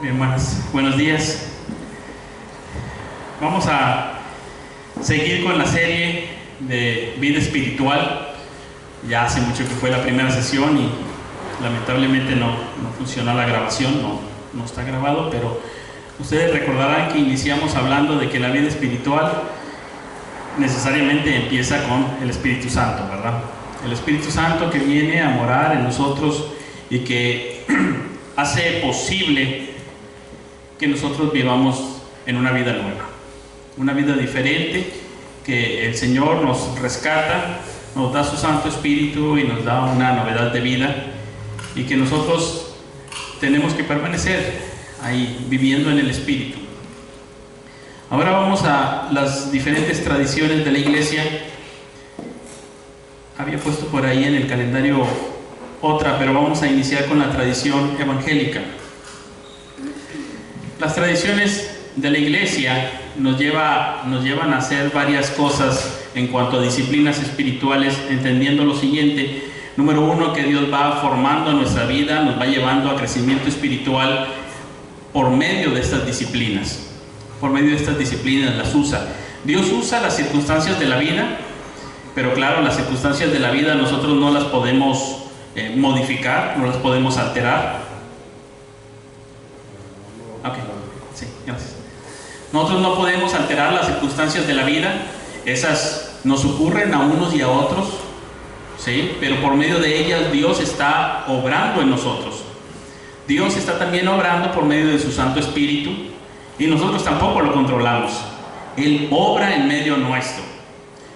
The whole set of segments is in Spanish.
Bien, buenos días. Vamos a seguir con la serie de vida espiritual. Ya hace mucho que fue la primera sesión y lamentablemente no funcionó la grabación, no está grabado, pero ustedes recordarán que iniciamos hablando de que la vida espiritual necesariamente empieza con el Espíritu Santo, ¿verdad? El Espíritu Santo que viene a morar en nosotros y que hace posible que nosotros vivamos en una vida nueva, una vida diferente, que el Señor nos rescata, nos da su Santo Espíritu y nos da una novedad de vida, y que nosotros tenemos que permanecer ahí viviendo en el Espíritu. Ahora vamos a las diferentes tradiciones de la Iglesia. Había puesto por ahí en el calendario otra, pero vamos a iniciar con la tradición evangélica. Las tradiciones de la Iglesia nos llevan a hacer varias cosas en cuanto a disciplinas espirituales, entendiendo lo siguiente. Número uno, que Dios va formando nuestra vida, nos va llevando a crecimiento espiritual por medio de estas disciplinas. Por medio de estas disciplinas las usa. Dios usa las circunstancias de la vida, pero claro, las circunstancias de la vida nosotros no las podemos modificar, no las podemos alterar. Ok, sí, gracias. Nosotros no podemos alterar las circunstancias de la vida, esas nos ocurren a unos y a otros, ¿sí? Pero por medio de ellas Dios está obrando en nosotros. Dios está también obrando por medio de su Santo Espíritu y nosotros tampoco lo controlamos. Él obra en medio nuestro.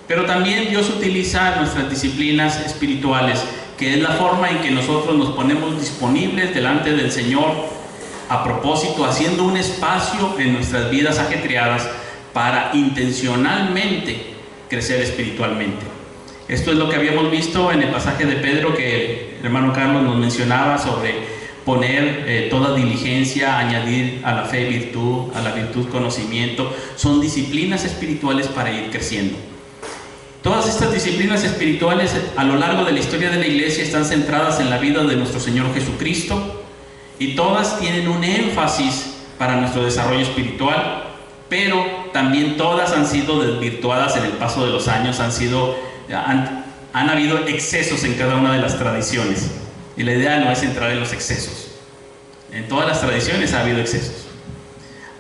Pero también Dios utiliza nuestras disciplinas espirituales, que es la forma en que nosotros nos ponemos disponibles delante del Señor, a propósito, haciendo un espacio en nuestras vidas ajetreadas para intencionalmente crecer espiritualmente. Esto es lo que habíamos visto en el pasaje de Pedro que el hermano Carlos nos mencionaba sobre poner toda diligencia, añadir a la fe virtud, a la virtud conocimiento. Son disciplinas espirituales para ir creciendo. Todas estas disciplinas espirituales a lo largo de la historia de la Iglesia están centradas en la vida de nuestro Señor Jesucristo, y todas tienen un énfasis para nuestro desarrollo espiritual, pero también todas han sido desvirtuadas en el paso de los años, han habido excesos en cada una de las tradiciones, y la idea no es entrar en los excesos. En todas las tradiciones ha habido excesos.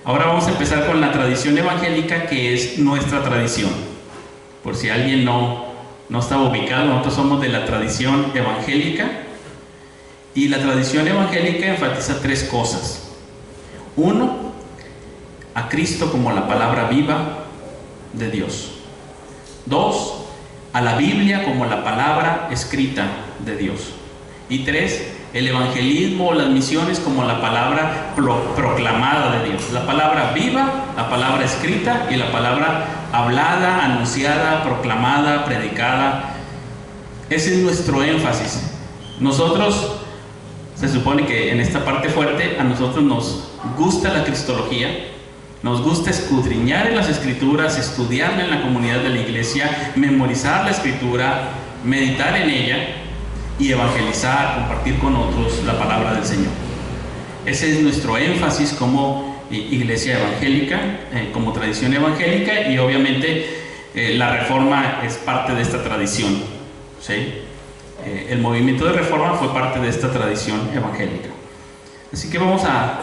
Ahora vamos a empezar con la tradición evangélica, que es nuestra tradición. Por si alguien no está ubicado, nosotros somos de la tradición evangélica. Y la tradición evangélica enfatiza tres cosas. Uno, a Cristo como la palabra viva de Dios. Dos, a la Biblia como la palabra escrita de Dios. Y tres, el evangelismo o las misiones como la palabra proclamada de Dios. La palabra viva, la palabra escrita y la palabra hablada, anunciada, proclamada, predicada. Ese es nuestro énfasis. Nosotros, se supone que en esta parte fuerte, a nosotros nos gusta la cristología, nos gusta escudriñar en las escrituras, estudiarla en la comunidad de la iglesia, memorizar la escritura, meditar en ella y evangelizar, compartir con otros la palabra del Señor. Ese es nuestro énfasis como iglesia evangélica, como tradición evangélica, y obviamente la Reforma es parte de esta tradición, ¿sí? El movimiento de Reforma fue parte de esta tradición evangélica. Así que vamos a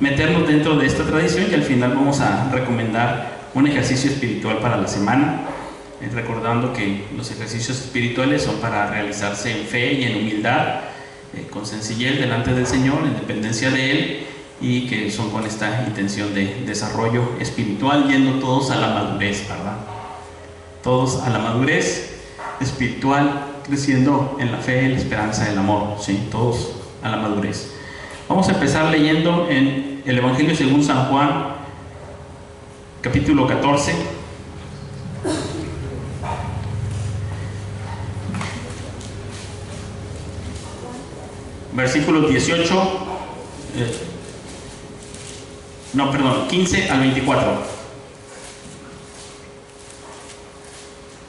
meternos dentro de esta tradición y al final vamos a recomendar un ejercicio espiritual para la semana, recordando que los ejercicios espirituales son para realizarse en fe y en humildad, con sencillez delante del Señor, en dependencia de Él, y que son con esta intención de desarrollo espiritual, yendo todos a la madurez, ¿verdad? Todos a la madurez espiritual, creciendo en la fe, la esperanza, el amor, ¿sí? Todos a la madurez. Vamos a empezar leyendo en el Evangelio según San Juan, capítulo 14. Versículos 15 al 24.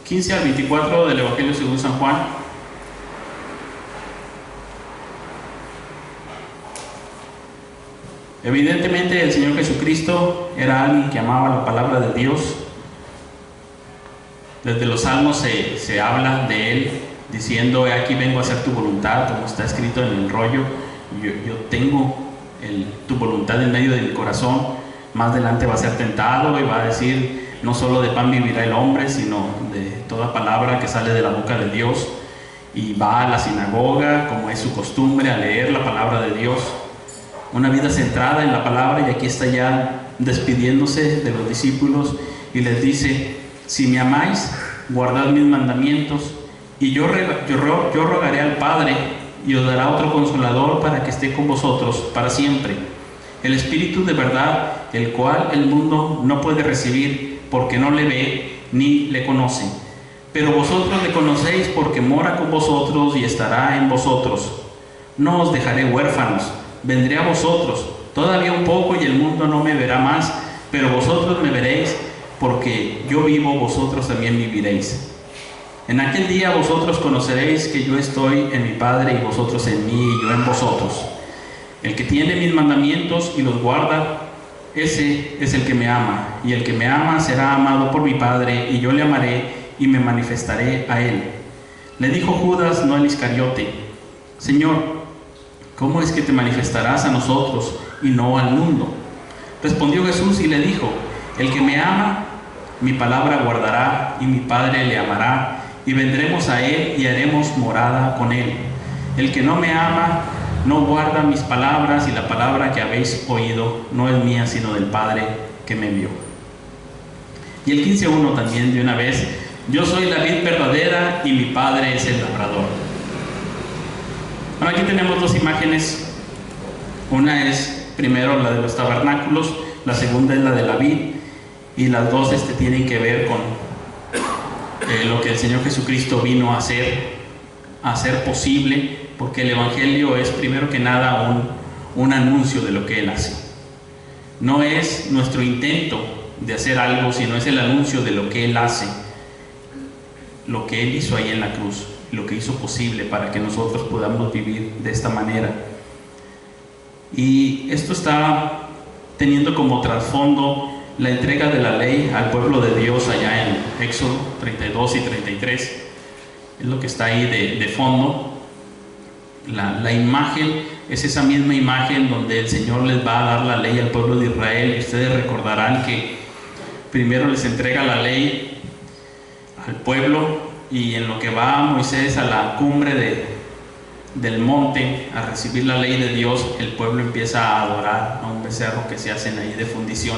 15 al 24 del Evangelio según San Juan. Evidentemente el Señor Jesucristo era alguien que amaba la palabra de Dios. Desde los Salmos se habla de Él diciendo: "He aquí vengo a hacer tu voluntad", como está escrito en el rollo. Yo tengo tu voluntad en medio de mi corazón. Más adelante va a ser tentado y va a decir: no solo de pan vivirá el hombre, sino de toda palabra que sale de la boca de Dios. Y va a la sinagoga, como es su costumbre, a leer la palabra de Dios. Una vida centrada en la palabra, y aquí está ya despidiéndose de los discípulos y les dice: si me amáis, guardad mis mandamientos, y yo rogaré al Padre, y os dará otro consolador para que esté con vosotros para siempre, el Espíritu de verdad, el cual el mundo no puede recibir, porque no le ve ni le conoce. Pero vosotros le conocéis, porque mora con vosotros y estará en vosotros. No os dejaré huérfanos, vendré a vosotros. Todavía un poco y el mundo no me verá más, pero vosotros me veréis, porque yo vivo, vosotros también viviréis. En aquel día vosotros conoceréis que yo estoy en mi Padre, y vosotros en mí, y yo en vosotros. El que tiene mis mandamientos y los guarda, ese es el que me ama. Y el que me ama será amado por mi Padre, y yo le amaré y me manifestaré a él. Le dijo Judas, no el Iscariote: Señor, ¿cómo es que te manifestarás a nosotros y no al mundo? Respondió Jesús y le dijo: el que me ama, mi palabra guardará, y mi Padre le amará, y vendremos a él y haremos morada con él. El que no me ama no guarda mis palabras, y la palabra que habéis oído no es mía, sino del Padre que me envió. Y el 15:1 también, de una vez: yo soy la vid verdadera y mi Padre es el labrador. Bueno, aquí tenemos dos imágenes. Una es primero la de los tabernáculos, la segunda es la de la vid, y las dos tienen que ver con lo que el Señor Jesucristo vino a hacer posible, porque el Evangelio es primero que nada un anuncio de lo que Él hace. No es nuestro intento de hacer algo, sino es el anuncio de lo que Él hace, lo que Él hizo ahí en la cruz, lo que hizo posible para que nosotros podamos vivir de esta manera. Y esto está teniendo como trasfondo la entrega de la ley al pueblo de Dios allá en Éxodo 32 y 33. Es lo que está ahí de fondo. La imagen es esa misma imagen donde el Señor les va a dar la ley al pueblo de Israel. Y ustedes recordarán que primero les entrega la ley al pueblo, y en lo que va Moisés a la cumbre del monte a recibir la ley de Dios, el pueblo empieza a adorar a un becerro que se hacen ahí de fundición,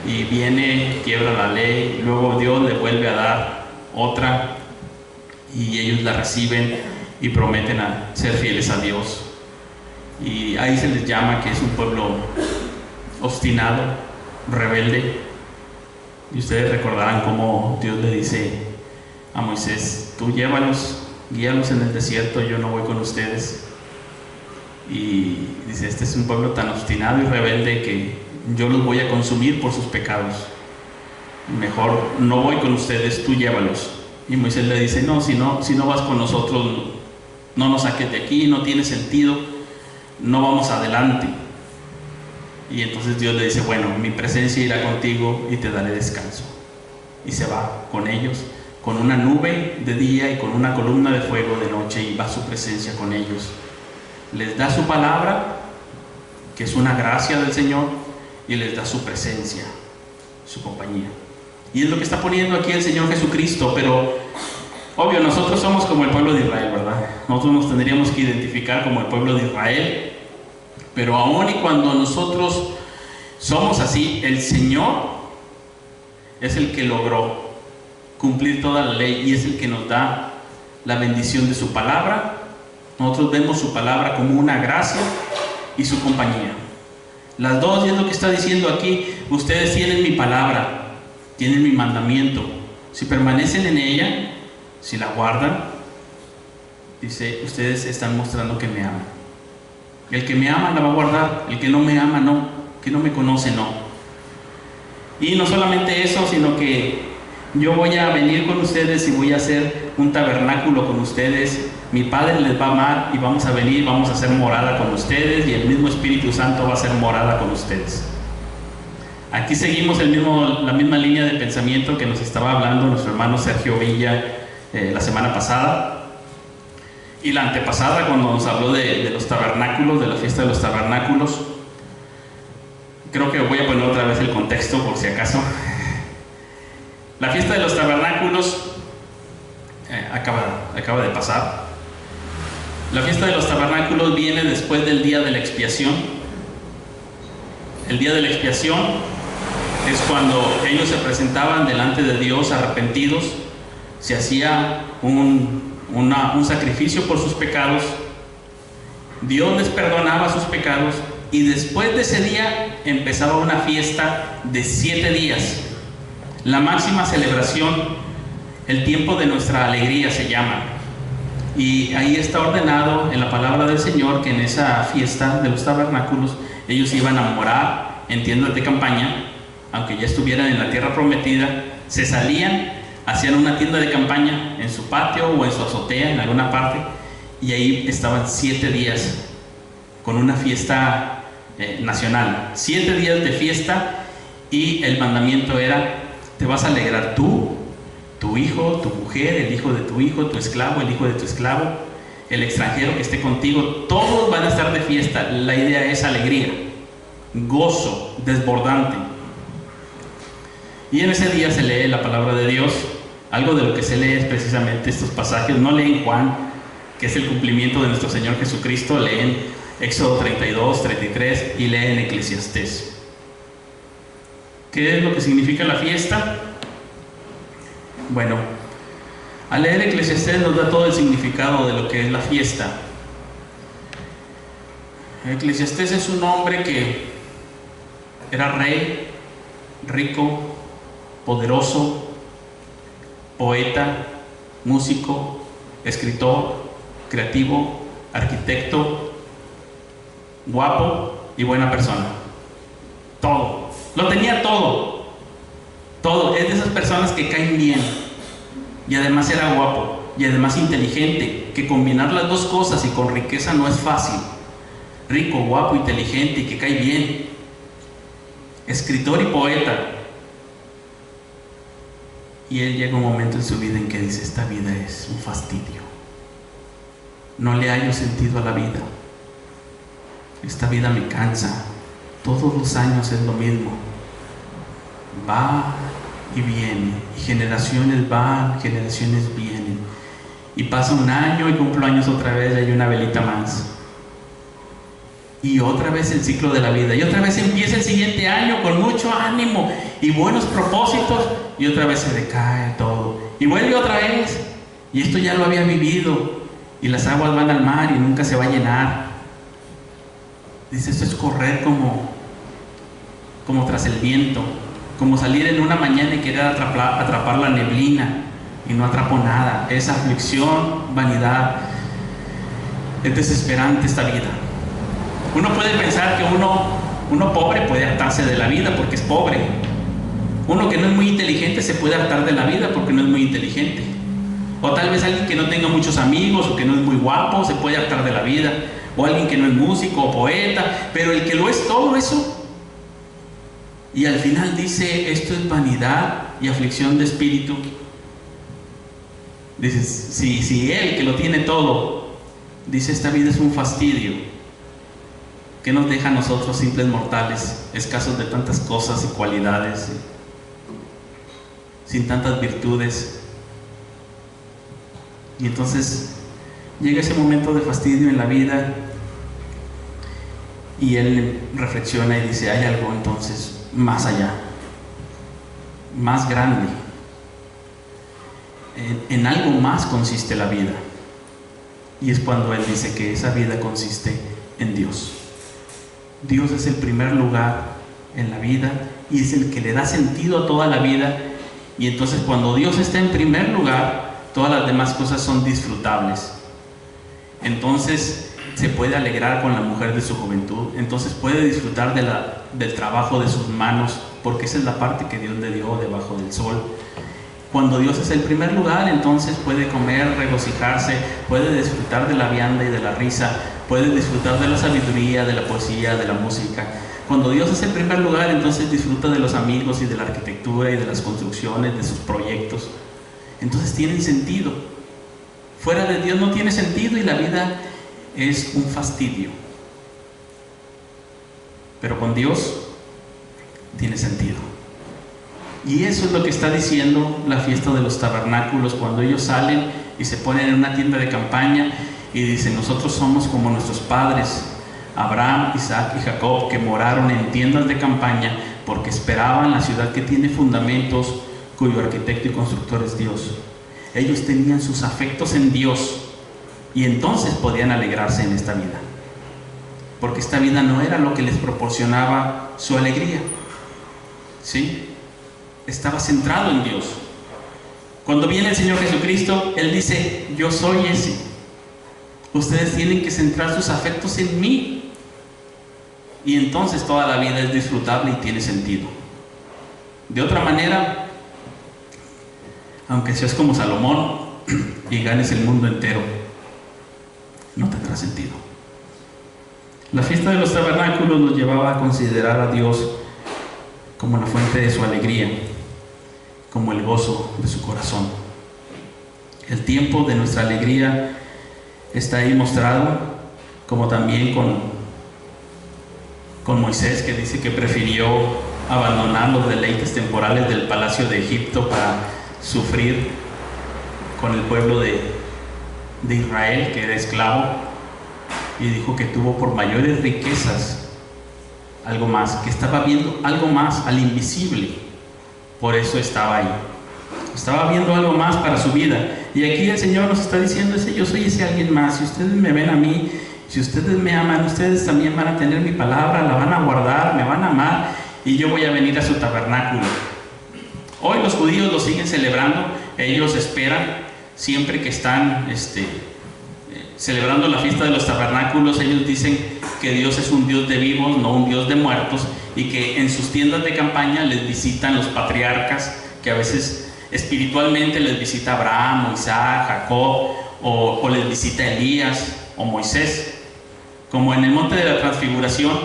y viene, quiebra la ley, luego Dios le vuelve a dar otra, y ellos la reciben y prometen a ser fieles a Dios. Y ahí se les llama que es un pueblo obstinado, rebelde. Y ustedes recordarán cómo Dios le dice a Moisés: tú llévalos, guíalos en el desierto, yo no voy con ustedes. Y dice: este es un pueblo tan obstinado y rebelde que yo los voy a consumir por sus pecados. Mejor no voy con ustedes, tú llévalos. Y Moisés le dice: no, si no vas con nosotros, no nos saques de aquí, no tiene sentido, no vamos adelante. Y entonces Dios le dice: bueno, mi presencia irá contigo y te daré descanso. Y se va con ellos, con una nube de día y con una columna de fuego de noche, y va su presencia con ellos. Les da su palabra, que es una gracia del Señor, y les da su presencia, su compañía. Y es lo que está poniendo aquí el Señor Jesucristo. Pero obvio, nosotros somos como el pueblo de Israel, ¿verdad? Nosotros nos tendríamos que identificar como el pueblo de Israel. Pero aún y cuando nosotros somos así, el Señor es el que logró cumplir toda la ley, y es el que nos da la bendición de su palabra. Nosotros vemos su palabra como una gracia y su compañía. Las dos, y es lo que está diciendo aquí: ustedes tienen mi palabra, tienen mi mandamiento. Si permanecen en ella, si la guardan, dice, ustedes están mostrando que me aman. El que me ama la va a guardar, el que no me ama no, que no me conoce no. Y no solamente eso, sino que yo voy a venir con ustedes y voy a hacer un tabernáculo con ustedes, mi Padre les va a amar y vamos a venir, vamos a hacer morada con ustedes y el mismo Espíritu Santo va a hacer morada con ustedes. Aquí seguimos la misma línea de pensamiento que nos estaba hablando nuestro hermano Sergio Villa la semana pasada y la antepasada, cuando nos habló de los tabernáculos, de la fiesta de los tabernáculos. Creo que voy a poner otra vez el contexto por si acaso. La fiesta de los tabernáculos acaba de pasar. La fiesta de los tabernáculos viene después del día de la expiación. El día de la expiación es cuando ellos se presentaban delante de Dios arrepentidos, se hacía un sacrificio por sus pecados, Dios les perdonaba sus pecados y después de ese día empezaba una fiesta de 7 días, la máxima celebración, el tiempo de nuestra alegría se llama. Y ahí está ordenado en la palabra del Señor que en esa fiesta de los tabernáculos ellos iban a morar en tiendas de campaña, aunque ya estuvieran en la tierra prometida, se salían, hacían una tienda de campaña en su patio o en su azotea, en alguna parte, y ahí estaban 7 días con una fiesta nacional, 7 días de fiesta, y el mandamiento era: te vas a alegrar tú, tu hijo, tu mujer, el hijo de tu hijo, tu esclavo, el hijo de tu esclavo, el extranjero que esté contigo, todos van a estar de fiesta. La idea es alegría, gozo desbordante. Y en ese día se lee la palabra de Dios. Algo de lo que se lee es precisamente estos pasajes. No leen Juan, que es el cumplimiento de nuestro Señor Jesucristo, leen Éxodo 32, 33 y leen Eclesiastés. ¿Qué es lo que significa la fiesta? Bueno, al leer Eclesiastés nos da todo el significado de lo que es la fiesta. Eclesiastés es un hombre que era rey, rico, poderoso, poeta, músico, escritor, creativo, arquitecto, guapo y buena persona. Todo, lo tenía todo. Todo, es de esas personas que caen bien. Y además era guapo, y además inteligente, que combinar las dos cosas y con riqueza no es fácil. Rico, guapo, inteligente y que cae bien. Escritor y poeta. Y él llega un momento en su vida en que dice: esta vida es un fastidio. No le hallo sentido a la vida. Esta vida me cansa. Todos los años es lo mismo. Va y viene, y generaciones van, generaciones vienen, y pasa un año y cumplo años otra vez, y hay una velita más, y otra vez el ciclo de la vida, y otra vez empieza el siguiente año con mucho ánimo y buenos propósitos, y otra vez se decae todo, y vuelve otra vez, y esto ya lo había vivido, y las aguas van al mar y nunca se va a llenar. Dice: esto es correr como tras el viento, como salir en una mañana y querer atrapar la neblina y no atrapo nada. Es aflicción, vanidad. Es desesperante esta vida. Uno puede pensar que uno pobre puede hartarse de la vida porque es pobre. Uno que no es muy inteligente se puede hartar de la vida porque no es muy inteligente. O tal vez alguien que no tenga muchos amigos o que no es muy guapo se puede hartar de la vida. O alguien que no es músico o poeta. Pero el que lo es todo eso, y al final dice: esto es vanidad y aflicción de espíritu. Dice: si él que lo tiene todo dice esta vida es un fastidio, ¿qué nos deja a nosotros simples mortales, escasos de tantas cosas y cualidades, sin tantas virtudes? Y entonces llega ese momento de fastidio en la vida y él reflexiona y dice: hay algo entonces más allá, más grande. En algo más consiste la vida. Y es cuando él dice que esa vida consiste en Dios. Dios es el primer lugar en la vida y es el que le da sentido a toda la vida. Y entonces cuando Dios está en primer lugar, todas las demás cosas son disfrutables. Entonces se puede alegrar con la mujer de su juventud, entonces puede disfrutar del trabajo de sus manos, porque esa es la parte que Dios le dio debajo del sol. Cuando Dios es el primer lugar, entonces puede comer, regocijarse, puede disfrutar de la vianda y de la risa, puede disfrutar de la sabiduría, de la poesía, de la música. Cuando Dios es el primer lugar, entonces disfruta de los amigos y de la arquitectura y de las construcciones, de sus proyectos. Entonces tienen sentido. Fuera de Dios no tiene sentido y la vida es un fastidio. Pero con Dios tiene sentido. Y eso es lo que está diciendo la fiesta de los tabernáculos, cuando ellos salen y se ponen en una tienda de campaña y dicen: nosotros somos como nuestros padres Abraham, Isaac y Jacob, que moraron en tiendas de campaña porque esperaban la ciudad que tiene fundamentos, cuyo arquitecto y constructor es Dios. Ellos tenían sus afectos en Dios y entonces podían alegrarse en esta vida, porque esta vida no era lo que les proporcionaba su alegría, ¿sí? Estaba centrado en Dios. Cuando viene el Señor Jesucristo, Él dice: yo soy ese. Ustedes tienen que centrar sus afectos en mí. Y entonces toda la vida es disfrutable y tiene sentido. De otra manera, aunque seas como Salomón y ganes el mundo entero, no tendrá sentido. La fiesta de los tabernáculos nos llevaba a considerar a Dios como la fuente de su alegría, como el gozo de su corazón. El tiempo de nuestra alegría está ahí mostrado, como también con Moisés, que dice que prefirió abandonar los deleites temporales del palacio de Egipto para sufrir con el pueblo de Israel, que era esclavo, y dijo que tuvo por mayores riquezas algo más, que estaba viendo algo más, al invisible. Por eso estaba ahí, estaba viendo algo más para su vida. Y aquí el Señor nos está diciendo: yo soy ese alguien más. Si ustedes me ven a mí, si ustedes me aman, ustedes también van a tener mi palabra, la van a guardar, me van a amar, y yo voy a venir a su tabernáculo. Hoy los judíos lo siguen celebrando. Ellos esperan, siempre que están celebrando la fiesta de los tabernáculos, ellos dicen que Dios es un Dios de vivos, no un Dios de muertos, y que en sus tiendas de campaña les visitan los patriarcas, que a veces espiritualmente les visita Abraham, o Isaac, Jacob, o les visita Elías o Moisés, como en el monte de la transfiguración,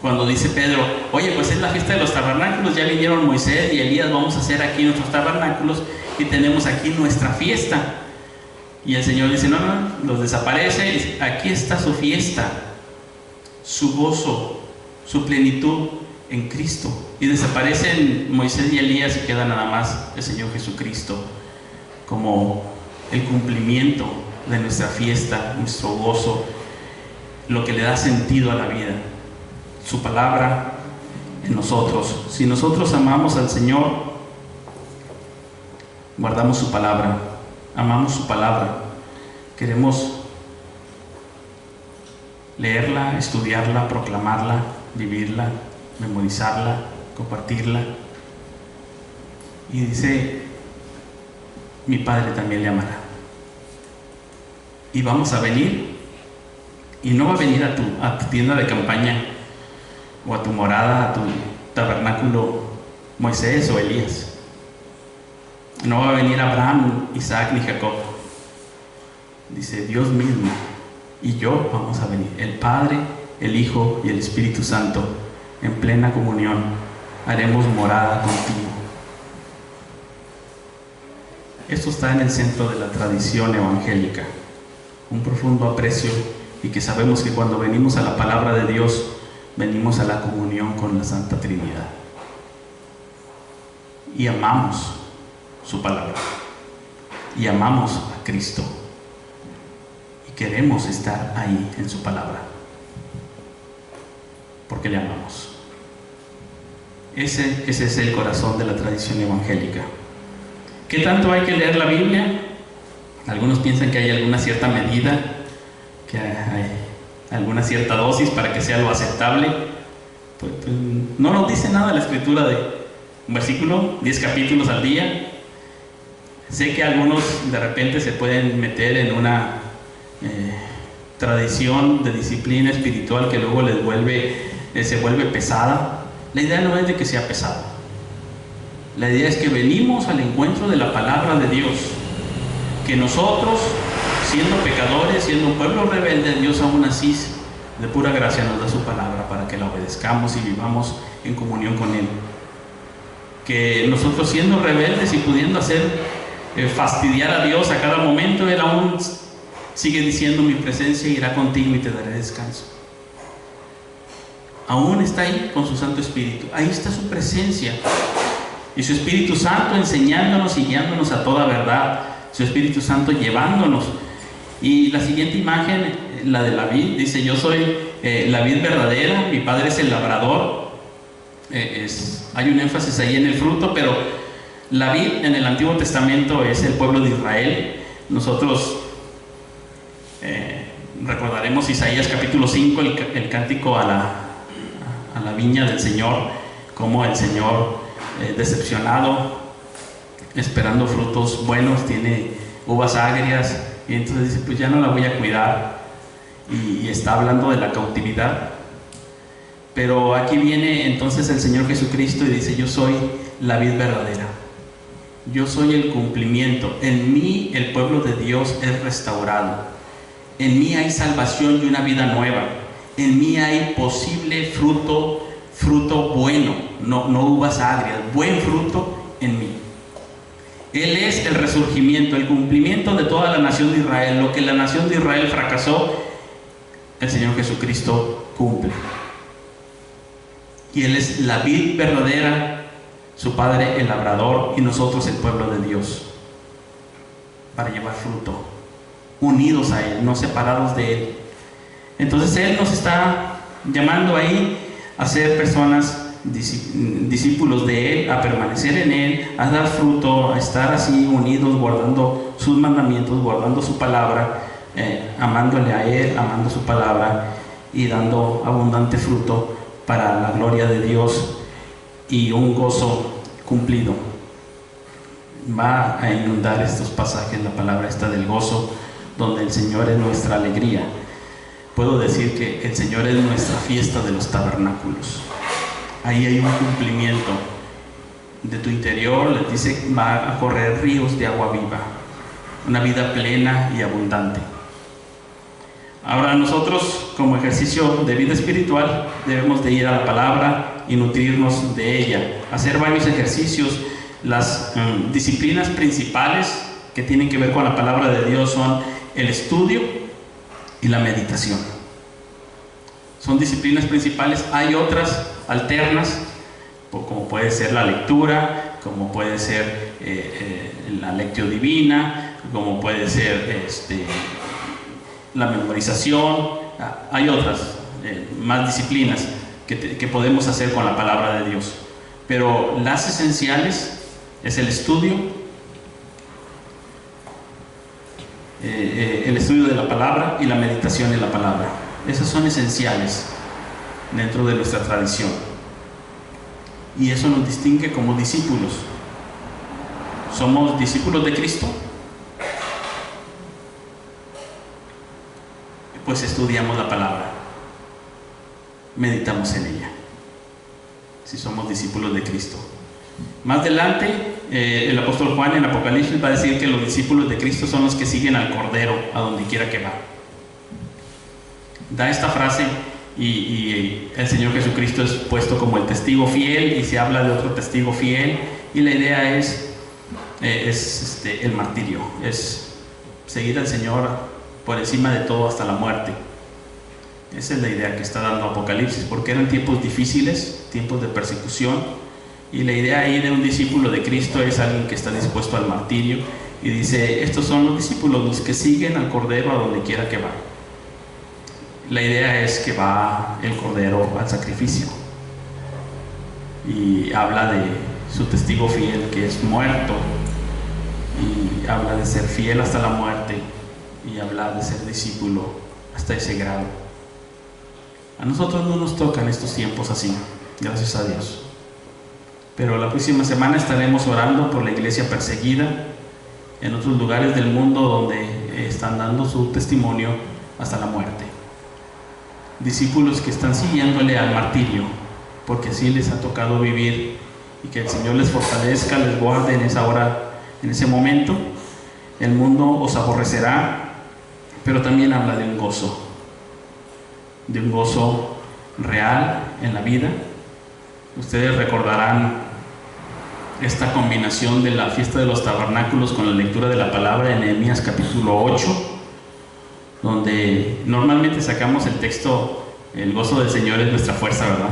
cuando dice Pedro: oye, pues es la fiesta de los tabernáculos, ya vinieron Moisés y Elías, vamos a hacer aquí nuestros tabernáculos y tenemos aquí nuestra fiesta. Y el Señor dice: no, los desaparece, aquí está su fiesta, su gozo, su plenitud en Cristo. Y desaparecen Moisés y Elías y queda nada más el Señor Jesucristo como el cumplimiento de nuestra fiesta, nuestro gozo, lo que le da sentido a la vida, su palabra en nosotros. Si nosotros amamos al Señor, guardamos su palabra, amamos su palabra, queremos leerla, estudiarla, proclamarla, vivirla, memorizarla, compartirla. Y dice: mi Padre también le amará. Y vamos a venir, y no va a venir a tu tienda de campaña, o a tu morada, a tu tabernáculo, Moisés o Elías. No va a venir Abraham, Isaac ni Jacob. Dice Dios mismo y yo vamos a venir, el Padre, el Hijo y el Espíritu Santo, en plena comunión haremos morada contigo. Esto está en el centro de la tradición evangélica, un profundo aprecio, y que sabemos que cuando venimos a la palabra de Dios, venimos a la comunión con la Santa Trinidad y amamos su palabra y amamos a Cristo y queremos estar ahí en su palabra porque le amamos. Ese es el corazón de la tradición evangélica. ¿Qué tanto hay que leer la Biblia? Algunos piensan que hay alguna cierta medida, que hay alguna cierta dosis para que sea lo aceptable. Pues no nos dice nada la Escritura de un versículo, 10 capítulos al día. Sé que algunos de repente se pueden meter en una tradición de disciplina espiritual que luego se vuelve pesada. La idea no es de que sea pesado. La idea es que venimos al encuentro de la palabra de Dios, que nosotros, siendo pecadores, siendo un pueblo rebelde, Dios aún así de pura gracia nos da su palabra para que la obedezcamos y vivamos en comunión con Él. Que nosotros, siendo rebeldes y pudiendo fastidiar a Dios a cada momento, Él aún sigue diciendo: mi presencia irá contigo y te daré descanso. Aún está ahí con su Santo Espíritu, ahí está su presencia y su Espíritu Santo enseñándonos y guiándonos a toda verdad, su Espíritu Santo llevándonos. Y la siguiente imagen, la de la vid, dice: yo soy la vid verdadera, mi padre es el labrador. Hay un énfasis ahí en el fruto, pero la vid en el Antiguo Testamento es el pueblo de Israel. Nosotros recordaremos Isaías capítulo 5, el cántico a la viña del Señor, como el Señor, decepcionado, esperando frutos buenos, tiene uvas agrias, y entonces dice: pues ya no la voy a cuidar, y está hablando de la cautividad. Pero aquí viene entonces el Señor Jesucristo y dice: yo soy la vid verdadera, yo soy el cumplimiento, en mí el pueblo de Dios es restaurado, en mí hay salvación y una vida nueva, en mí hay posible fruto bueno, no uvas agrias, buen fruto en mí. Él es el resurgimiento, el cumplimiento de toda la nación de Israel. Lo que la nación de Israel fracasó, el Señor Jesucristo cumple. Y Él es la vid verdadera, su Padre el labrador, y nosotros el pueblo de Dios, para llevar fruto, unidos a Él, no separados de Él. Entonces Él nos está llamando ahí a ser personas discípulos de Él, a permanecer en Él, a dar fruto, a estar así unidos, guardando sus mandamientos, guardando su palabra, amándole a Él, amando su palabra y dando abundante fruto para la gloria de Dios y un gozo cumplido. Va a inundar estos pasajes la palabra esta del gozo, donde el Señor es nuestra alegría. Puedo decir que el Señor es nuestra fiesta de los tabernáculos. Ahí hay un cumplimiento. De tu interior, les dice, va a correr ríos de agua viva, una vida plena y abundante. Ahora nosotros, como ejercicio de vida espiritual, debemos de ir a la palabra y nutrirnos de ella, hacer varios ejercicios. Las disciplinas principales que tienen que ver con la palabra de Dios son el estudio y la meditación. Son disciplinas principales. Hay otras alternas, como puede ser la lectura, como puede ser la lectio divina, como puede ser la memorización. Hay otras más disciplinas que podemos hacer con la palabra de Dios, pero las esenciales es el estudio de la palabra y la meditación en la palabra. Esas son esenciales dentro de nuestra tradición, y eso nos distingue como discípulos. Somos discípulos de Cristo, pues estudiamos la palabra, meditamos en ella, si somos discípulos de Cristo. Más adelante, el apóstol Juan en Apocalipsis va a decir que los discípulos de Cristo son los que siguen al Cordero a donde quiera que va. Da esta frase y el Señor Jesucristo es puesto como el testigo fiel, y se habla de otro testigo fiel, y la idea es el martirio, es seguir al Señor por encima de todo hasta la muerte. Esa es la idea que está dando Apocalipsis, porque eran tiempos difíciles, tiempos de persecución. Y la idea ahí de un discípulo de Cristo es alguien que está dispuesto al martirio, y dice: estos son los discípulos, los que siguen al Cordero a donde quiera que va. La idea es que va el Cordero al sacrificio, y habla de su testigo fiel que es muerto, y habla de ser fiel hasta la muerte, y habla de ser discípulo hasta ese grado. A nosotros no nos tocan estos tiempos así, gracias a Dios. Pero la próxima semana estaremos orando por la iglesia perseguida en otros lugares del mundo donde están dando su testimonio hasta la muerte. Discípulos que están siguiéndole al martirio, porque así les ha tocado vivir y que el Señor les fortalezca, les guarde en esa hora, en ese momento. El mundo os aborrecerá, pero también habla de un gozo real en la vida. Ustedes recordarán esta combinación de la fiesta de los tabernáculos con la lectura de la palabra en Nehemías capítulo 8, donde normalmente sacamos el texto, el gozo del Señor es nuestra fuerza, ¿verdad?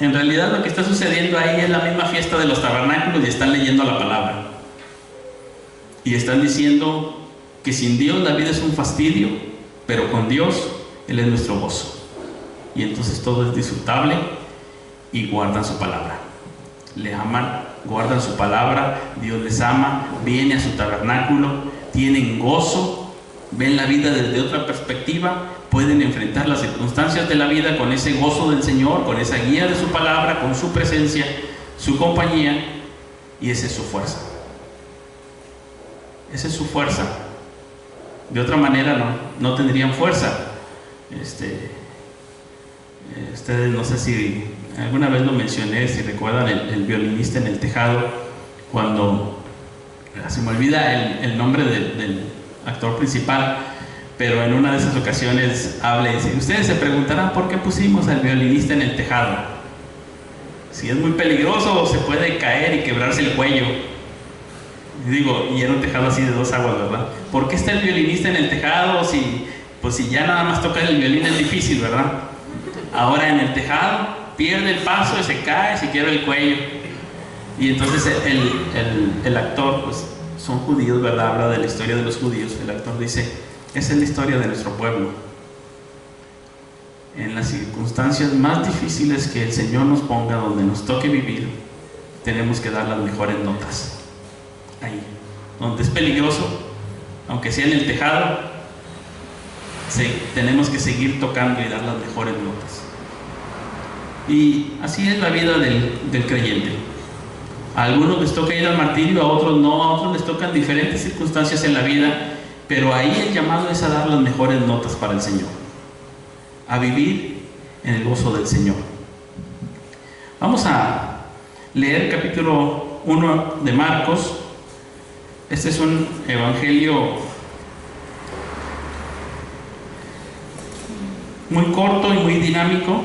En realidad lo que está sucediendo ahí es la misma fiesta de los tabernáculos y están leyendo la palabra. Y están diciendo que sin Dios la vida es un fastidio, pero con Dios Él es nuestro gozo. Y entonces todo es disfrutable y guardan su palabra. Le aman, guardan su palabra, Dios les ama, viene a su tabernáculo, tienen gozo, ven la vida desde otra perspectiva, pueden enfrentar las circunstancias de la vida con ese gozo del Señor, con esa guía de su palabra, con su presencia, su compañía, y esa es su fuerza. Esa es su fuerza. De otra manera no tendrían fuerza. Ustedes, no sé si alguna vez lo mencioné, si recuerdan el violinista en el tejado, cuando se me olvida el nombre del actor principal, pero en una de esas ocasiones habla y dice: ustedes se preguntarán por qué pusimos al violinista en el tejado, si es muy peligroso, se puede caer y quebrarse el cuello. Y era un tejado así de 2 aguas, ¿verdad? ¿Por qué está el violinista en el tejado? Si ya nada más tocar el violín es difícil, ¿verdad? Ahora en el tejado pierde el paso y se cae, se quiebra el cuello. Y entonces el actor, pues son judíos, ¿verdad? Habla de la historia de los judíos. El actor dice: esa es la historia de nuestro pueblo. En las circunstancias más difíciles que el Señor nos ponga, donde nos toque vivir, tenemos que dar las mejores notas. Ahí, donde es peligroso, aunque sea en el tejado, tenemos que seguir tocando y dar las mejores notas. Y así es la vida del creyente. A algunos les toca ir al martirio, a otros no, a otros les tocan diferentes circunstancias en la vida, pero ahí el llamado es a dar las mejores notas para el Señor, a vivir en el gozo del Señor. Vamos a leer capítulo 1 de Marcos. Este es un evangelio muy corto y muy dinámico.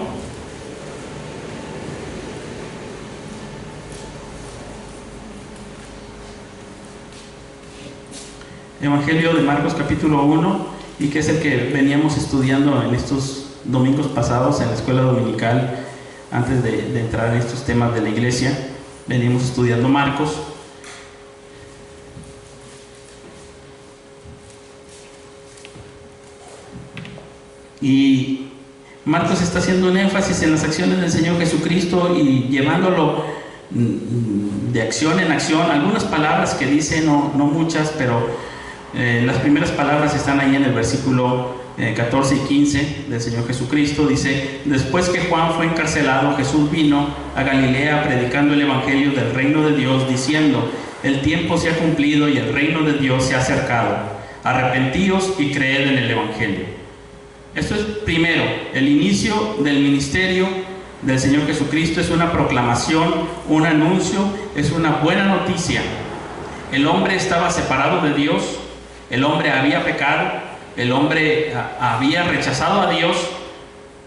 Evangelio de Marcos capítulo 1, y que es el que veníamos estudiando en estos domingos pasados en la escuela dominical. Antes de entrar en estos temas de la iglesia, veníamos estudiando Marcos. Y Marcos está haciendo un énfasis en las acciones del Señor Jesucristo y llevándolo de acción en acción. Algunas palabras que dice, no muchas, pero las primeras palabras están ahí en el versículo 14 y 15 del Señor Jesucristo. Dice: después que Juan fue encarcelado, Jesús vino a Galilea predicando el evangelio del reino de Dios, diciendo: el tiempo se ha cumplido y el reino de Dios se ha acercado. Arrepentíos y creed en el evangelio. Esto es primero, el inicio del ministerio del Señor Jesucristo. Es una proclamación, un anuncio, es una buena noticia. El hombre estaba separado de Dios, el hombre había pecado, el hombre había rechazado a Dios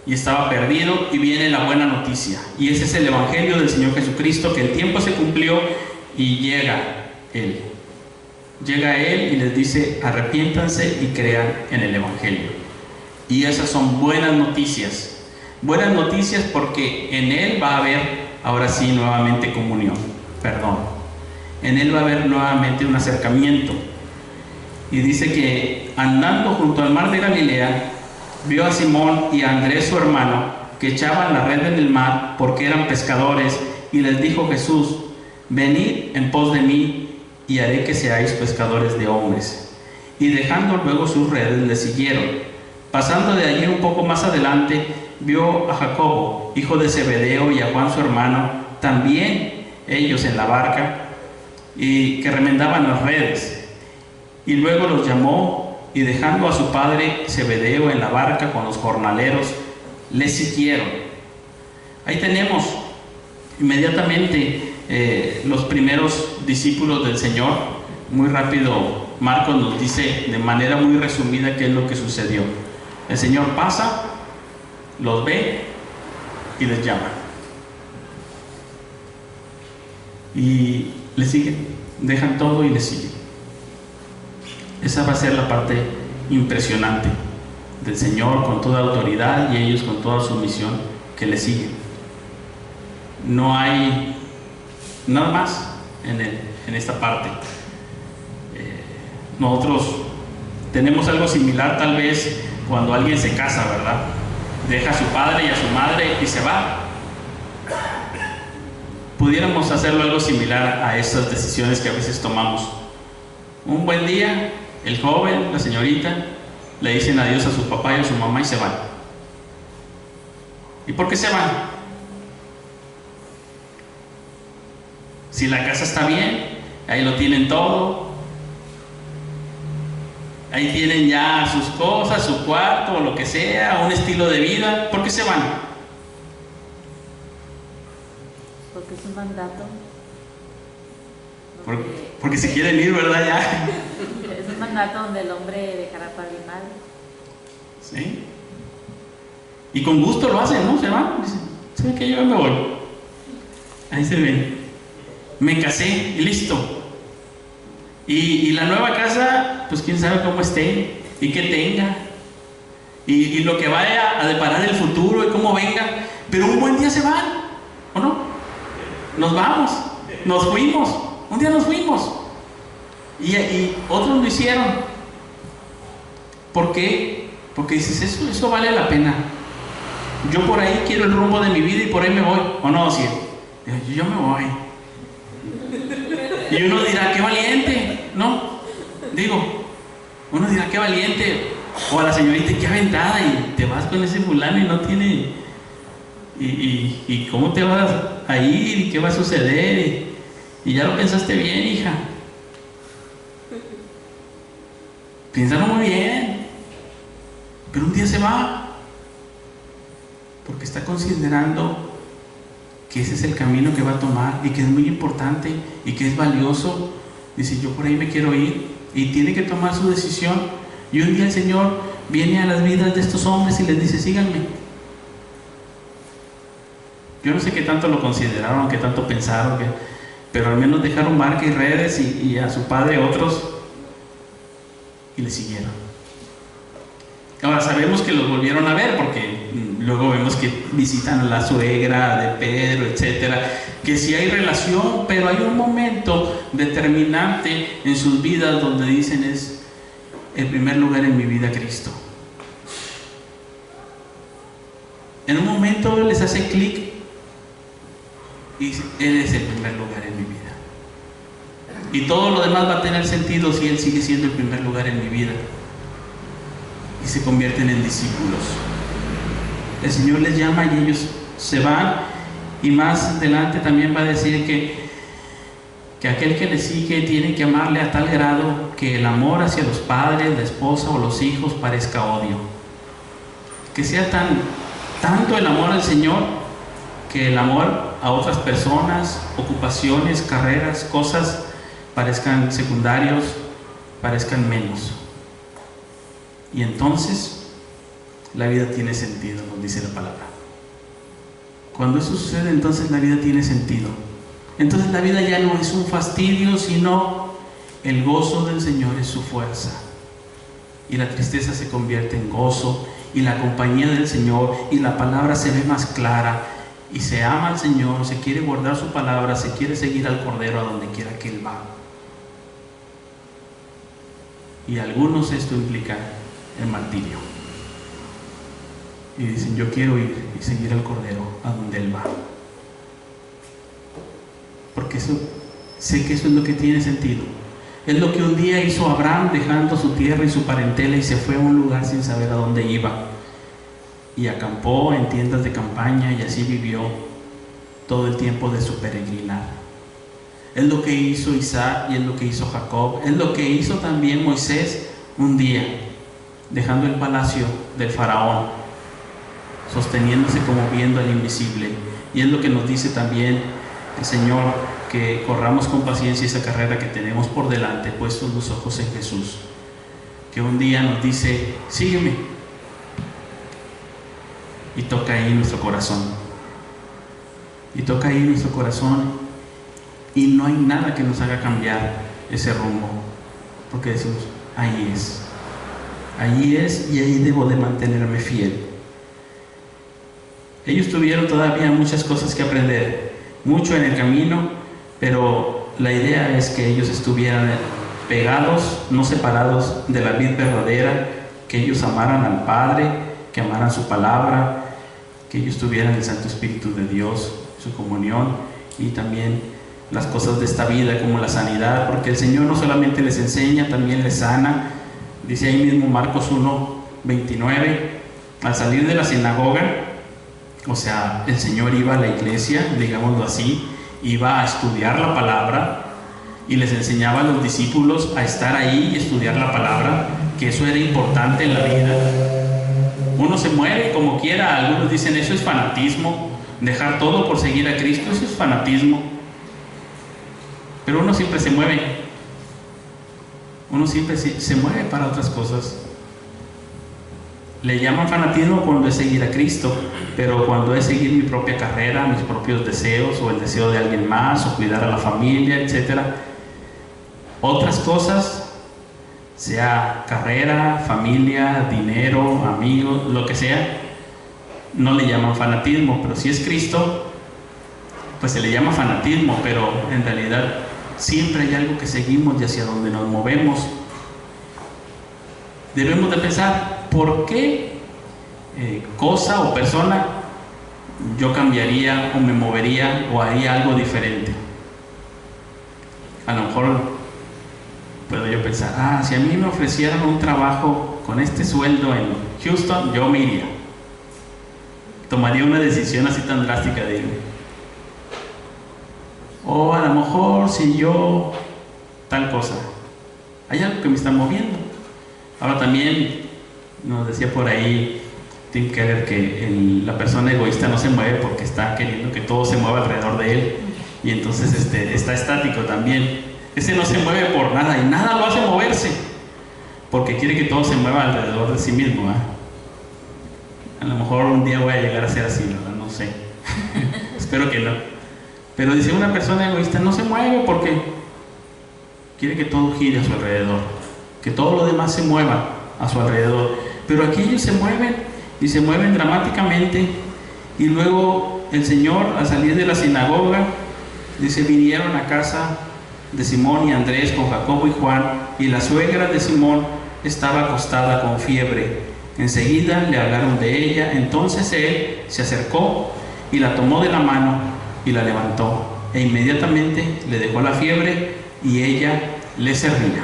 y estaba perdido, y viene la buena noticia. Y ese es el evangelio del Señor Jesucristo, que el tiempo se cumplió y llega Él. Llega Él y les dice: arrepiéntanse y crean en el evangelio. Y esas son buenas noticias. Buenas noticias porque en Él va a haber, ahora sí, nuevamente comunión, perdón. En Él va a haber nuevamente un acercamiento. Y dice que andando junto al mar de Galilea, vio a Simón y a Andrés su hermano, que echaban la red en el mar porque eran pescadores, y les dijo Jesús: venid en pos de mí, y haré que seáis pescadores de hombres. Y dejando luego sus redes, le siguieron. Pasando de allí un poco más adelante, vio a Jacobo, hijo de Zebedeo, y a Juan su hermano, también ellos en la barca, y que remendaban las redes. Y luego los llamó, y dejando a su padre Zebedeo en la barca con los jornaleros, le siguieron. Ahí tenemos inmediatamente los primeros discípulos del Señor. Muy rápido, Marcos nos dice de manera muy resumida qué es lo que sucedió. El Señor pasa, los ve y les llama. Y le siguen, dejan todo y le siguen. Esa va a ser la parte impresionante del Señor con toda autoridad y ellos con toda sumisión que le siguen. No hay nada más en esta parte. Nosotros tenemos algo similar tal vez cuando alguien se casa, ¿verdad? Deja a su padre y a su madre y se va. Pudiéramos hacerlo algo similar a esas decisiones que a veces tomamos. Un buen día, el joven, la señorita, le dicen adiós a su papá y a su mamá y se van. ¿Y por qué se van? Si la casa está bien, ahí lo tienen todo, ahí tienen ya sus cosas, su cuarto o lo que sea, un estilo de vida, ¿por qué se van? Porque es un mandato. Porque se quieren ir, ¿verdad? Ya. Es un mandato donde el hombre dejará padre y madre. ¿Sí? Y con gusto lo hacen, ¿no? Se van. Dicen, ¿sabe qué? Yo me voy. Ahí se ven. Me casé y listo. Y la nueva casa, pues quién sabe cómo esté y qué tenga. Y lo que vaya a deparar el futuro y cómo venga. Pero un buen día se van, ¿o no? Nos vamos, nos fuimos. Un día nos fuimos. Y otros lo hicieron. ¿Por qué? Porque dices, eso vale la pena. Yo por ahí quiero el rumbo de mi vida y por ahí me voy. ¿O no, sí? Yo me voy. Y uno dirá, qué valiente, ¿no? Digo, uno dirá, qué valiente. O a la señorita, qué aventada, y te vas con ese fulano y no tiene. ¿Y cómo te vas a ir? ¿Y qué va a suceder? Y ya lo pensaste bien, hija. Piénsalo muy bien. Pero un día se va. Porque está considerando que ese es el camino que va a tomar y que es muy importante y que es valioso. Dice, yo por ahí me quiero ir, y tiene que tomar su decisión. Y un día el Señor viene a las vidas de estos hombres y les dice, síganme. Yo no sé qué tanto lo consideraron, qué tanto pensaron, pero al menos dejaron marca y redes y a su padre otros y le siguieron. Ahora sabemos que los volvieron a ver porque luego vemos que visitan a la suegra de Pedro, etcétera, que sí hay relación, pero hay un momento determinante en sus vidas donde dicen, es el primer lugar en mi vida Cristo. En un momento les hace clic y Él es el primer lugar en mi vida. Y todo lo demás va a tener sentido si Él sigue siendo el primer lugar en mi vida. Y se convierten en discípulos. El Señor les llama y ellos se van. Y más adelante también va a decir que aquel que le sigue tiene que amarle a tal grado que el amor hacia los padres, la esposa o los hijos parezca odio. Que sea tanto el amor al Señor que el amor a otras personas, ocupaciones, carreras, cosas parezcan secundarios, parezcan menos. Y entonces la vida tiene sentido, nos dice la palabra. Cuando eso sucede, entonces la vida tiene sentido. Entonces la vida ya no es un fastidio, sino el gozo del Señor es su fuerza. Y la tristeza se convierte en gozo, y la compañía del Señor, y la palabra se ve más clara, y se ama al Señor, se quiere guardar su palabra, se quiere seguir al Cordero a donde quiera que Él va. Y a algunos esto implica el martirio. Y dicen, yo quiero ir y seguir al Cordero a donde Él va. Porque sé que eso es lo que tiene sentido. Es lo que un día hizo Abraham, dejando su tierra y su parentela, y se fue a un lugar sin saber a dónde iba. Y acampó en tiendas de campaña, y así vivió todo el tiempo de su peregrinar. Es lo que hizo Isaac y es lo que hizo Jacob. Es lo que hizo también Moisés un día, dejando el palacio del faraón, sosteniéndose como viendo al invisible. Y es lo que nos dice también el Señor, que corramos con paciencia esa carrera que tenemos por delante, puestos los ojos en Jesús. Que un día nos dice, sígueme. Y toca ahí nuestro corazón. Y toca ahí nuestro corazón. Y no hay nada que nos haga cambiar ese rumbo. Porque decimos, ahí es. Allí es y ahí debo de mantenerme fiel. Ellos tuvieron todavía muchas cosas que aprender, mucho en el camino, pero la idea es que ellos estuvieran pegados, no separados de la vid verdadera, que ellos amaran al Padre, que amaran su palabra, que ellos tuvieran el Santo Espíritu de Dios, su comunión, y también las cosas de esta vida como la sanidad, porque el Señor no solamente les enseña, también les sana. Dice ahí mismo Marcos 1:29, al salir de la sinagoga, o sea, el Señor iba a la iglesia, digámoslo así, iba a estudiar la palabra y les enseñaba a los discípulos a estar ahí y estudiar la palabra, que eso era importante en la vida. Uno se muere como quiera, algunos dicen eso es fanatismo, dejar todo por seguir a Cristo, eso es fanatismo. Pero uno siempre se mueve, uno siempre se mueve para otras cosas. Le llaman fanatismo cuando es seguir a Cristo, pero cuando es seguir mi propia carrera, mis propios deseos, o el deseo de alguien más, o cuidar a la familia, etc. Otras cosas, sea carrera, familia, dinero, amigos, lo que sea, no le llaman fanatismo. Pero si es Cristo, pues se le llama fanatismo, pero en realidad siempre hay algo que seguimos y hacia donde nos movemos. Debemos de pensar, ¿por qué cosa o persona yo cambiaría o me movería o haría algo diferente? A lo mejor puedo yo pensar, si a mí me ofrecieran un trabajo con este sueldo en Houston, yo me iría. Tomaría una decisión así tan drástica de irme. O a lo mejor si yo tal cosa, hay algo que me está moviendo. Ahora también nos decía por ahí Tim Keller que la persona egoísta no se mueve porque está queriendo que todo se mueva alrededor de él, y entonces está estático también. Ese no se mueve por nada y nada lo hace moverse porque quiere que todo se mueva alrededor de sí mismo. A lo mejor un día voy a llegar a ser así, ¿verdad? No sé. Espero que no. Pero dice, una persona egoísta no se mueve porque quiere que todo gire a su alrededor, que todo lo demás se mueva a su alrededor. Pero aquí ellos se mueven, y se mueven dramáticamente. Y luego el Señor, al salir de la sinagoga, dice, vinieron a casa de Simón y Andrés con Jacobo y Juan, y la suegra de Simón estaba acostada con fiebre. Enseguida le hablaron de ella. Entonces él se acercó y la tomó de la mano y la levantó, e inmediatamente le dejó la fiebre y ella le servía.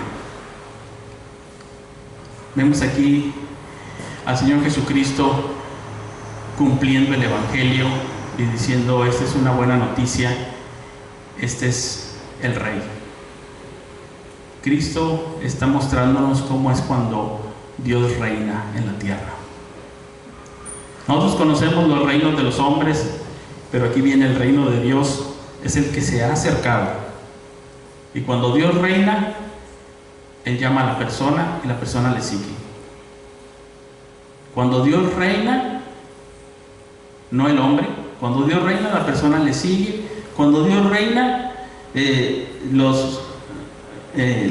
Vemos aquí al Señor Jesucristo cumpliendo el Evangelio y diciendo, esta es una buena noticia, este es el Rey. Cristo está mostrándonos cómo es cuando Dios reina en la tierra. Nosotros conocemos los reinos de los hombres, pero aquí viene el reino de Dios, es el que se ha acercado. Y cuando Dios reina, Él llama a la persona y la persona le sigue. Cuando Dios reina, no el hombre, cuando Dios reina, la persona le sigue. Cuando Dios reina,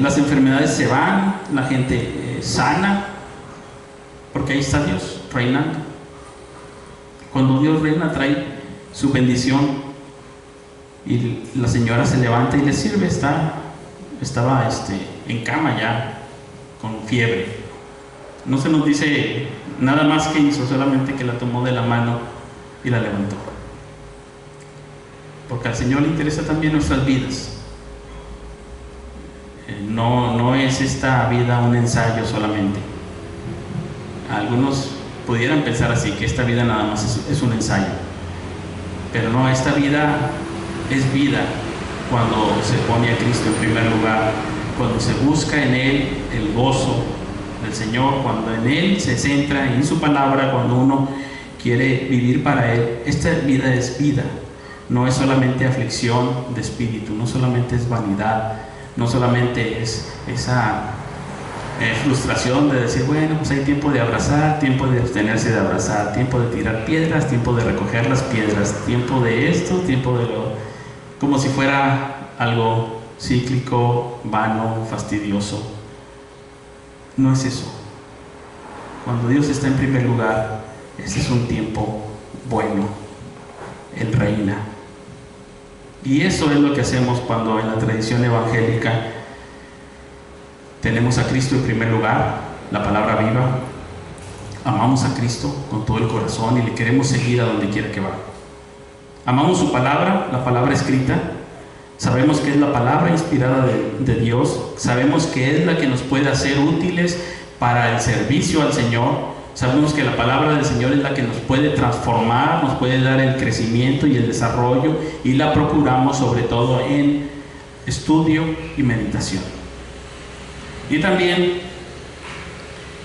las enfermedades se van, la gente sana, porque ahí está Dios reinando. Cuando Dios reina, trae su bendición, y la señora se levanta y le sirve. Estaba en cama ya, con fiebre. No se nos dice nada más que hizo, solamente que la tomó de la mano y la levantó. Porque al Señor le interesa también nuestras vidas. No es esta vida un ensayo solamente. Algunos pudieran pensar así, que esta vida nada más es un ensayo. Pero no, esta vida es vida cuando se pone a Cristo en primer lugar, cuando se busca en Él el gozo del Señor, cuando en Él se centra en su palabra, cuando uno quiere vivir para Él. Esta vida es vida. no es solamente aflicción de espíritu, no solamente es vanidad, no solamente es esa frustración de decir, bueno, pues hay tiempo de abrazar, tiempo de abstenerse de abrazar, tiempo de tirar piedras, tiempo de recoger las piedras, tiempo de esto, tiempo de lo... como si fuera algo cíclico, vano, fastidioso. No es eso. Cuando Dios está en primer lugar, ese es un tiempo bueno. Él reina. Y eso es lo que hacemos cuando en la tradición evangélica tenemos a Cristo en primer lugar, la palabra viva. Amamos a Cristo con todo el corazón y le queremos seguir a donde quiera que va. Amamos su palabra, la palabra escrita. Sabemos que es la palabra inspirada de Dios. Sabemos que es la que nos puede hacer útiles para el servicio al Señor. Sabemos que la palabra del Señor es la que nos puede transformar, nos puede dar el crecimiento y el desarrollo, y la procuramos sobre todo en estudio y meditación. Y también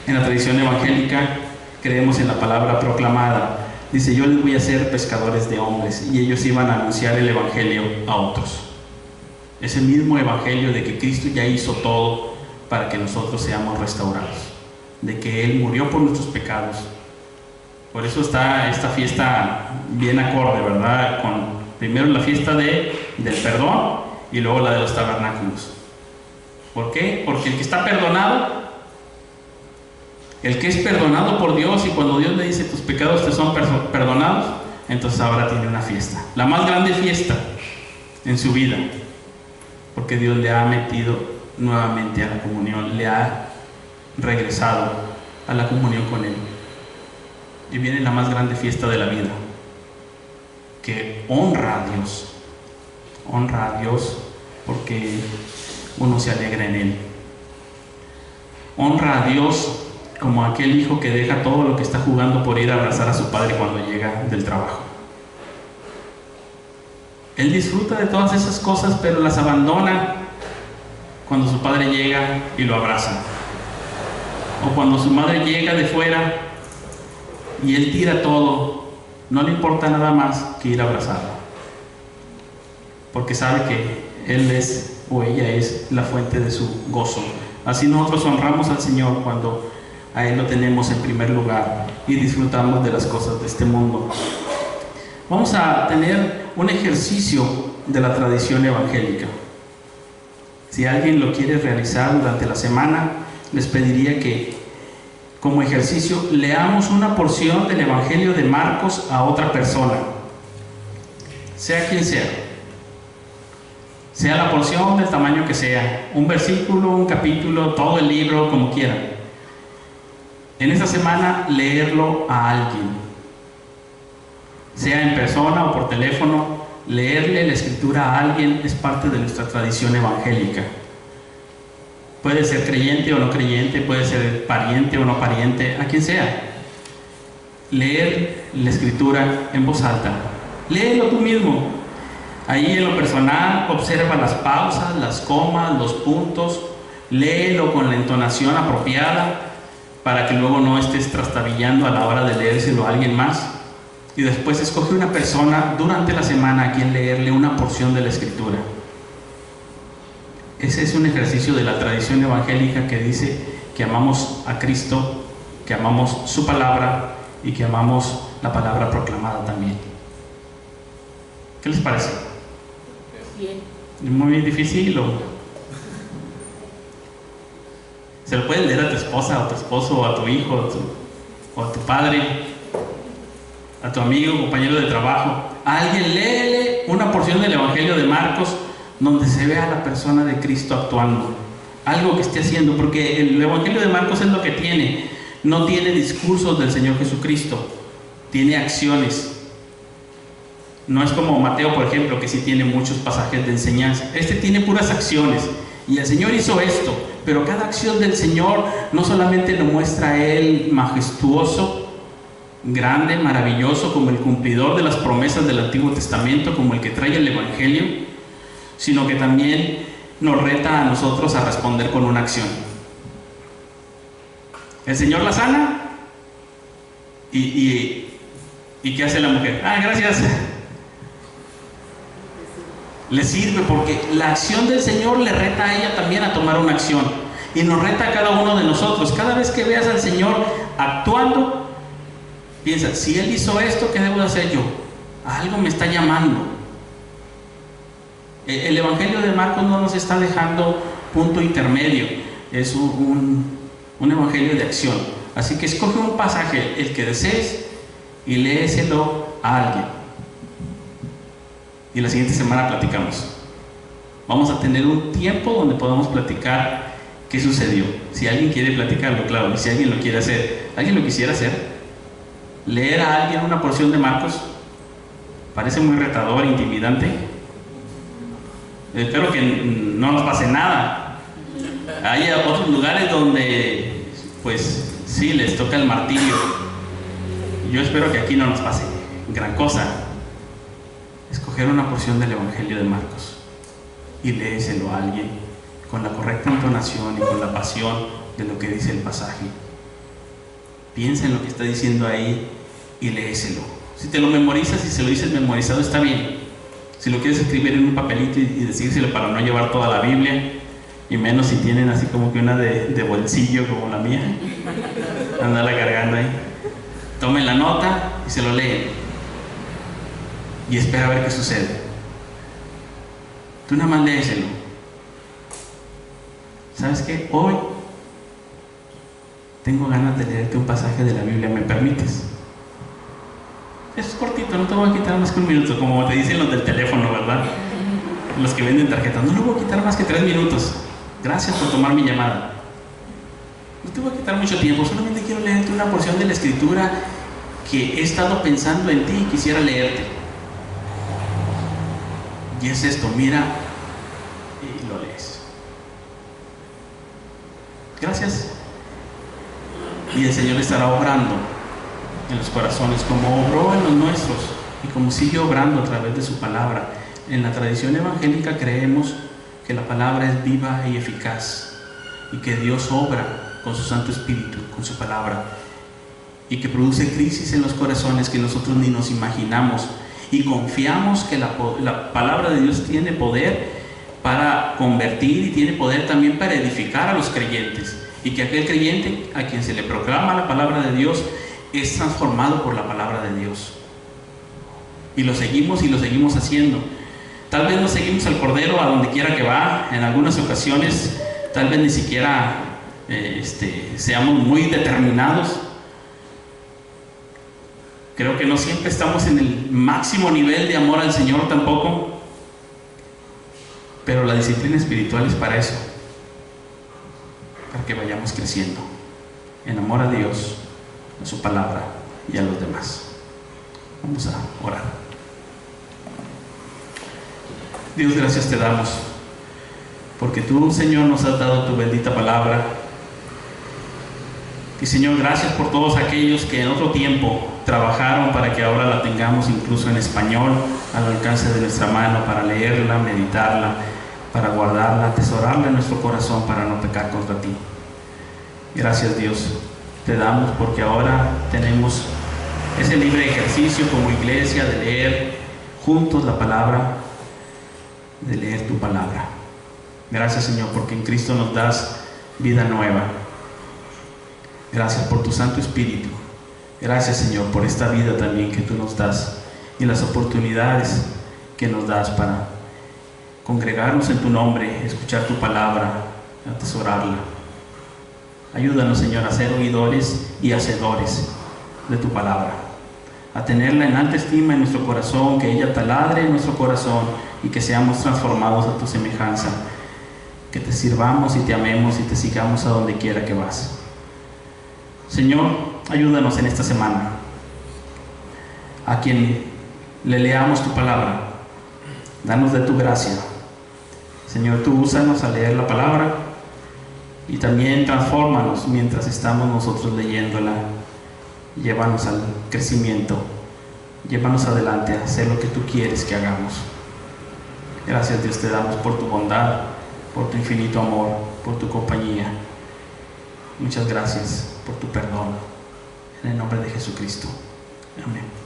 en la tradición evangélica creemos en la palabra proclamada. Dice, yo les voy a hacer pescadores de hombres, y ellos iban a anunciar el evangelio a otros. Ese mismo evangelio de que Cristo ya hizo todo para que nosotros seamos restaurados, de que Él murió por nuestros pecados. Por eso está esta fiesta bien acorde, ¿verdad? Con primero la fiesta del perdón y luego la de los tabernáculos. ¿Por qué? Porque el que está perdonado, el que es perdonado por Dios, y cuando Dios le dice tus pecados te son perdonados, entonces ahora tiene una fiesta, la más grande fiesta en su vida, porque Dios le ha metido nuevamente a la comunión, le ha regresado a la comunión con Él. Y viene la más grande fiesta de la vida, que honra a Dios porque uno se alegra en Él. Honra a Dios como aquel hijo que deja todo lo que está jugando por ir a abrazar a su padre cuando llega del trabajo. Él disfruta de todas esas cosas, pero las abandona cuando su padre llega y lo abraza, o cuando su madre llega de fuera y él tira todo. No le importa nada más que ir a abrazarla, porque sabe que él es o ella es la fuente de su gozo. Así nosotros honramos al Señor cuando a Él lo tenemos en primer lugar y disfrutamos de las cosas de este mundo. Vamos a tener un ejercicio de la tradición evangélica. Si alguien lo quiere realizar durante la semana, les pediría que como ejercicio leamos una porción del Evangelio de Marcos a otra persona, sea quien sea la porción del tamaño que sea, un versículo, un capítulo, todo el libro, como quieran. En esta semana leerlo a alguien, sea en persona o por teléfono. Leerle la escritura a alguien es parte de nuestra tradición evangélica. Puede ser creyente o no creyente, puede ser pariente o no pariente, a quien sea. Leer la escritura en voz alta. Léelo tú mismo. Ahí en lo personal, observa las pausas, las comas, los puntos. Léelo con la entonación apropiada para que luego no estés trastabillando a la hora de leérselo a alguien más. Y después escoge una persona durante la semana a quien leerle una porción de la escritura. Ese es un ejercicio de la tradición evangélica que dice que amamos a Cristo, que amamos su palabra y que amamos la palabra proclamada también. ¿Qué les parece? Bien. ¿Es muy difícil o...? Se lo puedes leer a tu esposa, o a tu esposo, o a tu hijo, o a tu padre, a tu amigo, compañero de trabajo. A alguien léele una porción del Evangelio de Marcos donde se vea a la persona de Cristo actuando, algo que esté haciendo, porque el Evangelio de Marcos es lo que tiene. No tiene discursos del Señor Jesucristo, tiene acciones. No es como Mateo, por ejemplo, que sí tiene muchos pasajes de enseñanza. Este tiene puras acciones. Y el Señor hizo esto, pero cada acción del Señor no solamente lo muestra a Él majestuoso, grande, maravilloso, como el cumplidor de las promesas del Antiguo Testamento, como el que trae el Evangelio, sino que también nos reta a nosotros a responder con una acción. El Señor la sana y ¿qué hace la mujer? Gracias. Le sirve porque la acción del Señor le reta a ella también a tomar una acción. Y nos reta a cada uno de nosotros. Cada vez que veas al Señor actuando, piensa, si Él hizo esto, ¿qué debo de hacer yo? A algo me está llamando. El Evangelio de Marcos no nos está dejando punto intermedio. Es un Evangelio de acción. Así que escoge un pasaje, el que desees, y léeselo a alguien. Y la siguiente semana platicamos. Vamos a tener un tiempo donde podamos platicar qué sucedió. Si alguien quiere platicarlo, claro, y si alguien lo quiere hacer. ¿Alguien lo quisiera hacer? Leer a alguien una porción de Marcos. Parece muy retador, intimidante. Espero que no nos pase nada. Hay otros lugares donde, pues, sí, les toca el martirio. Yo espero que aquí no nos pase gran cosa. Escoger una porción del Evangelio de Marcos y léeselo a alguien con la correcta entonación y con la pasión de lo que dice el pasaje. Piensa en lo que está diciendo ahí y léeselo. Si te lo memorizas y se lo dices memorizado, está bien. Si lo quieres escribir en un papelito y decírselo para no llevar toda la Biblia, y menos si tienen así como que una de bolsillo como la mía, andarla cargando ahí. Tomen la nota y se lo leen. Y espera a ver qué sucede. Tú nada más léeselo. ¿Sabes qué? Hoy tengo ganas de leerte un pasaje de la Biblia, ¿me permites? Es cortito, no te voy a quitar más que un minuto, como te dicen los del teléfono, ¿verdad? Los que venden tarjetas. No le voy a quitar más que 3 minutos. Gracias por tomar mi llamada. No te voy a quitar mucho tiempo, solamente quiero leerte una porción de la Escritura que he estado pensando en ti y quisiera leerte. Y es esto, mira y lo lees. Gracias. Y el Señor estará obrando en los corazones como obró en los nuestros y como sigue obrando a través de su palabra. En la tradición evangélica creemos que la palabra es viva y eficaz y que Dios obra con su Santo Espíritu, con su palabra, y que produce crisis en los corazones que nosotros ni nos imaginamos. Y confiamos que la palabra de Dios tiene poder para convertir y tiene poder también para edificar a los creyentes. Y que aquel creyente a quien se le proclama la palabra de Dios es transformado por la palabra de Dios. Y lo seguimos haciendo. Tal vez no seguimos al Cordero a donde quiera que va. En algunas ocasiones tal vez ni siquiera seamos muy determinados. Creo que no siempre estamos en el máximo nivel de amor al Señor tampoco, pero la disciplina espiritual es para eso, para que vayamos creciendo en amor a Dios, a su palabra y a los demás. Vamos a orar. Dios, gracias te damos, porque tú, Señor, nos has dado tu bendita palabra. Y Señor, gracias por todos aquellos que en otro tiempo trabajaron para que ahora la tengamos incluso en español al alcance de nuestra mano, para leerla, meditarla, para guardarla, atesorarla en nuestro corazón para no pecar contra ti. Gracias, Dios, te damos porque ahora tenemos ese libre ejercicio como iglesia de leer juntos la palabra, de leer tu palabra. Gracias, Señor, porque en Cristo nos das vida nueva. Gracias por tu Santo Espíritu. Gracias, Señor, por esta vida también que tú nos das y las oportunidades que nos das para congregarnos en tu nombre, escuchar tu palabra, atesorarla. Ayúdanos, Señor, a ser oidores y hacedores de tu palabra, a tenerla en alta estima en nuestro corazón, que ella taladre en nuestro corazón y que seamos transformados a tu semejanza, que te sirvamos y te amemos y te sigamos a donde quiera que vas. Señor, ayúdanos en esta semana a quien le leamos tu palabra. Danos de tu gracia. Señor, tú úsanos a leer la palabra y también transfórmanos mientras estamos nosotros leyéndola. Llévanos al crecimiento. Llévanos adelante a hacer lo que tú quieres que hagamos. Gracias, Dios, te damos por tu bondad, por tu infinito amor, por tu compañía. Muchas gracias por tu perdón. En el nombre de Jesucristo. Amén.